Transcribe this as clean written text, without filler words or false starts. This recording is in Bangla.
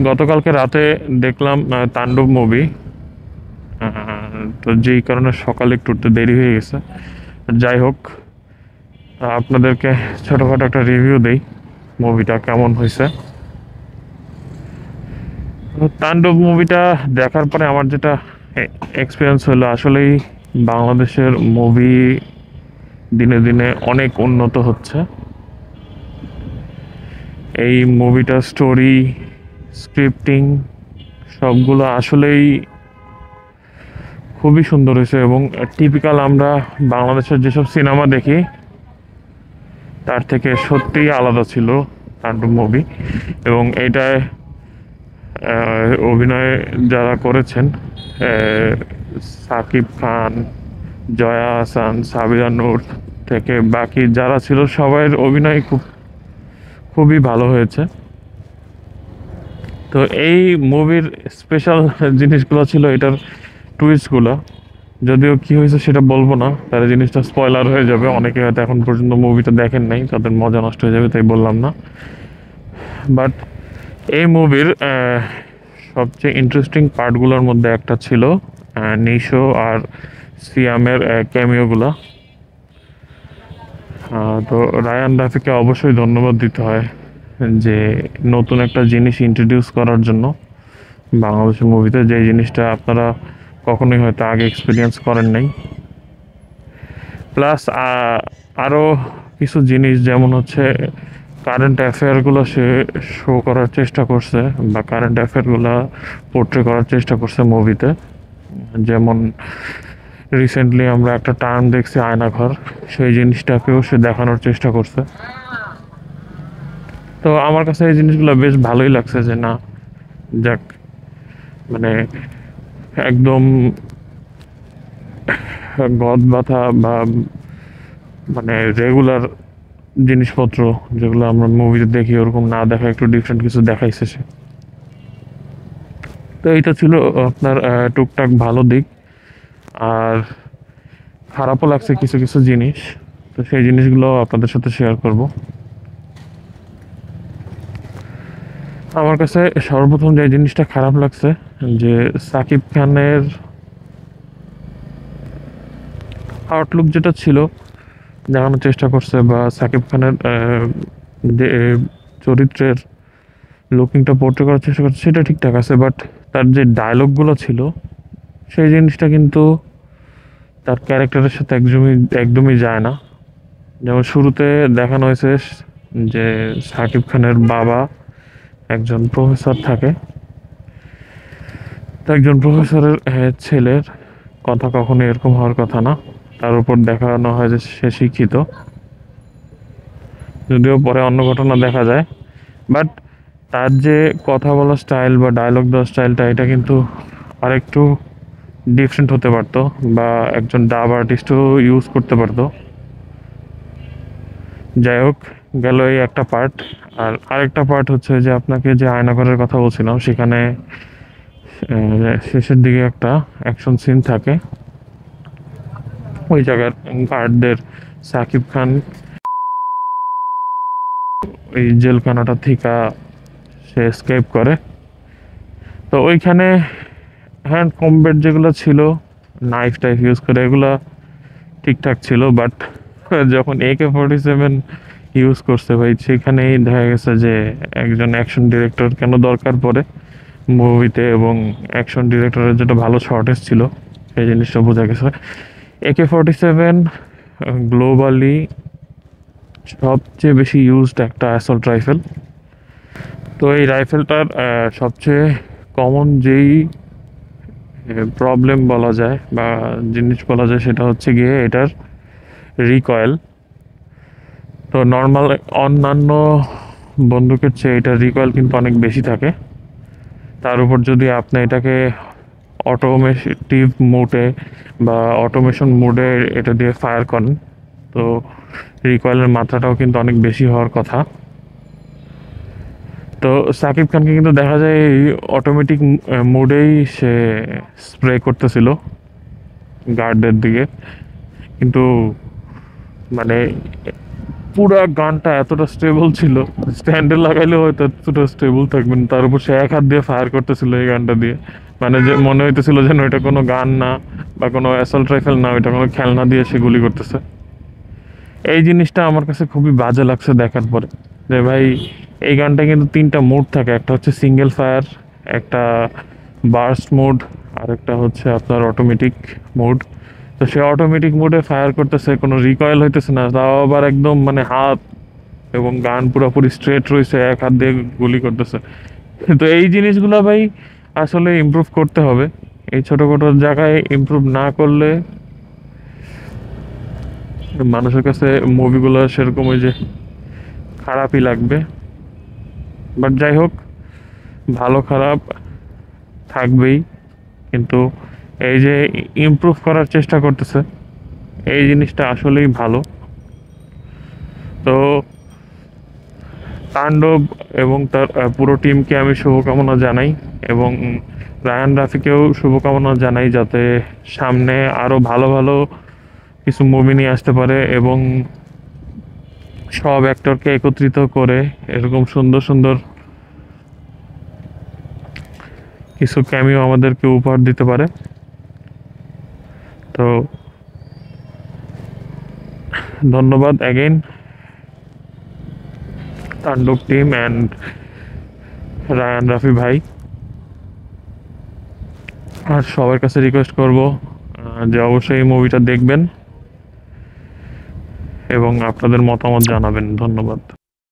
গতকালকে রাতে দেখলাম তাণ্ডব মুভি। তো যেই কারণে সকালে একটু উঠতে দেরি হয়ে গেছে। যাই হোক, আপনাদেরকে ছোটোখাটো একটা রিভিউ দেই মুভিটা কেমন হয়েছে। তাণ্ডব মুভিটা দেখার পরে আমার যেটা এক্সপিরিয়েন্স হলো, আসলেই বাংলাদেশের মুভি দিনে দিনে অনেক উন্নত হচ্ছে। এই মুভিটার স্টোরি, স্ক্রিপ্টিং সবগুলো আসলেই খুবই সুন্দর হয়েছে এবং টিপিক্যাল আমরা বাংলাদেশের যেসব সিনেমা দেখি তার থেকে সত্যিই আলাদা ছিল তাণ্ডব মুভি। এবং এটায় অভিনয় যারা করেছেন, সাকিব খান, জয়া আহসান, সাবিরা নূর থেকে বাকি যারা ছিল সবার অভিনয় খুবই ভালো হয়েছে। তো এই মুভির স্পেশাল জিনিসগুলো ছিল এটার টুইস্টগুলো। যদিও কি হয়েছে সেটা বলবো না, তাহলে জিনিসটা স্পয়লার হয়ে যাবে। অনেকে হয়তো এখন পর্যন্ত মুভিটা দেখেন নাই, তাদের মজা নষ্ট হয়ে যাবে, তাই বললাম না। বাট এই মুভির সবচেয়ে ইন্টারেস্টিং পার্টগুলোর মধ্যে একটা ছিল নিশো আর সিয়ামের ক্যামিওগুলো। তো রায়ান রাফিকে অবশ্যই ধন্যবাদ দিতে হয় যে নতুন একটা জিনিস ইন্ট্রোডিউস করার জন্য বাংলাদেশের মুভিতে, যে জিনিসটা আপনারা কখনোই হয়তো আগে এক্সপিরিয়েন্স করেন নাই। প্লাস আরও কিছু জিনিস, যেমন হচ্ছে কারেন্ট অ্যাফেয়ারগুলো সে শো করার চেষ্টা করছে বা কারেন্ট অ্যাফেয়ারগুলো পোর্ট্রে করার চেষ্টা করছে মুভিতে। যেমন রিসেন্টলি আমরা একটা টার্ম দেখছি আয়নাঘর, সেই জিনিসটাকেও সে দেখানোর চেষ্টা করছে। তো আমার কাছে এই জিনিসগুলো বেশ ভালোই লাগছে যে না, যাক, মানে একদম গদ বাঁধা বা মানে রেগুলার জিনিসপত্র যেগুলো আমরা মুভিতে দেখি ওরকম না দেখা একটু ডিফারেন্ট কিছু দেখাইছে সে। তো এইটা ছিল আপনার টুকটাক ভালো দিক। আর খারাপও লাগছে কিছু কিছু জিনিস, তো সেই জিনিসগুলো আপনাদের সাথে শেয়ার করব। আমার কাছে সর্বপ্রথম যে জিনিসটা খারাপ লাগছে, যে সাকিব খানের আউটলুক যেটা ছিল দেখানোর চেষ্টা করছে, বা সাকিব খানের যে চরিত্রের লুকিংটা পোর্ট্রে করার চেষ্টা করছে সেটা ঠিকঠাক আছে, বাট তার যে ডায়লগগুলো ছিল সেই জিনিসটা কিন্তু তার ক্যারেক্টারের সাথে একদমই একদমই যায় না। যেমন শুরুতে দেখানো হয়েছে যে সাকিব খানের বাবা একজন প্রফেসর থাকে, তো একজন প্রফেসরের ছেলের কথা কখনো এরকম হওয়ার কথা না। তার উপর দেখানো হয় যে সে শিক্ষিত, যদিও পরে অন্য ঘটনা দেখা যায়। বাট তার যে কথা বলার স্টাইল বা ডায়লগ দেওয়ার স্টাইলটা, এটা কিন্তু আরেকটু ডিফারেন্ট হতে পারতো, বা একজন ডাব আর্টিস্টও ইউজ করতে পারতো। যাই হোক, গেল এই একটা পার্ট। আর আরেকটা পার্ট হচ্ছে যে আপনাকে যে আয়নাঘরের কথা বলছিলাম, সেখানে শেষের দিকে একটা অ্যাকশন সিন থাকে। ওই জায়গার গার্ডদের সাকিব খান ওই জেলখানাটা থেকে সে এসকেপ করে। তো ওইখানে হ্যান্ড কমব্যাট যেগুলো ছিল, নাইফ টাইফ ইউজ করে, এগুলো ঠিকঠাক ছিল। বাট যখন AK-47 ইউজ করছে ভাই, সেখানেই দেখা গেছে যে একজন অ্যাকশন ডিরেক্টর কেন দরকার পড়ে মুভিতে, এবং অ্যাকশন ডিরেক্টরের যেটা ভালো শর্টেজ ছিল সেই জিনিসটা বোঝা গেছে। AK-47 গ্লোবালি সবচেয়ে বেশি ইউজড একটা অ্যাসল্ট রাইফেল। তো এই রাইফেলটার সবচেয়ে কমন যেই প্রবলেম বলা যায় বা জিনিস বলা যায়, সেটা হচ্ছে গিয়ে এটার রিকয়েল। তো নর্মাল অন্যান্য বন্দুকের চেয়ে এটার রিকয়েল কিন্তু অনেক বেশি থাকে। তার উপর যদি আপনি এটাকে অটোমেটিভ মোডে বা অটোমেশন মোডে এটা দিয়ে ফায়ার করেন, তো রিকয়েলের মাত্রাটাও কিন্তু অনেক বেশি হওয়ার কথা। তো সাকিব খানকে কিন্তু দেখা যায় এই অটোমেটিক মোডেই সে স্প্রে করতেছিল গার্ডদের দিকে, কিন্তু মানে পুরা গানটা এতটা স্টেবল ছিল, স্ট্যান্ডে লাগাইলে হয়তো এতটা স্টেবল থাকবেন, তার উপর সে এক হাত দিয়ে ফায়ার করতেছিল এই গানটা দিয়ে। মানে যে মনে হইতেছিল যেন এটা কোনো গান না বা কোনো অ্যাসল্ট রাইফেল না, এটা কোনো খেলনা দিয়ে সে গুলি করতেছে। এই জিনিসটা আমার কাছে খুবই বাজে লাগছে দেখার পরে, যে ভাই এই গানটা কিন্তু তিনটা মোড থাকে, একটা হচ্ছে সিঙ্গেল ফায়ার, একটা বার্স্ট মোড, আর একটা হচ্ছে আপনার অটোমেটিক মোড। তো সে অটোমেটিক মোডে ফায়ার করতেছে, কোনো রিকয়েল হইতেছে না, তাও আবার একদম মানে হাত এবং গান পুরোপুরি স্ট্রেট রয়েছে, এক হাত দিয়ে গুলি করতেছে। তো এই জিনিসগুলো ভাই আসলে ইমপ্রুভ করতে হবে। এই ছোটোখাটো জায়গায় ইমপ্রুভ না করলে মানুষের কাছে মুভিগুলো সেরকম ওই যে খারাপই লাগবে। বাট যাই হোক, ভালো খারাপ থাকবেই, কিন্তু এই যে ইমপ্রুভ করার চেষ্টা করতেছে, এই জিনিসটা আসলেই ভালো। তো তাণ্ডব এবং তার পুরো টিমকে আমি শুভকামনা জানাই, এবং রায়ান রাফিকেও শুভকামনা জানাই, যাতে সামনে আরও ভালো ভালো কিছু মুভি নিয়ে আসতে পারে এবং সব অ্যাক্টরকে একত্রিত করে এরকম সুন্দর সুন্দর কিছু ক্যামিও আমাদেরকে উপহার দিতে পারে। তো ধন্যবাদ অ্যাগেইন তাণ্ডব টিম অ্যান্ড রায়ান রাফি ভাই। আর সবার কাছে রিকোয়েস্ট করব যে অবশ্যই এই মুভিটা দেখবেন এবং আপনাদের মতামত জানাবেন। ধন্যবাদ।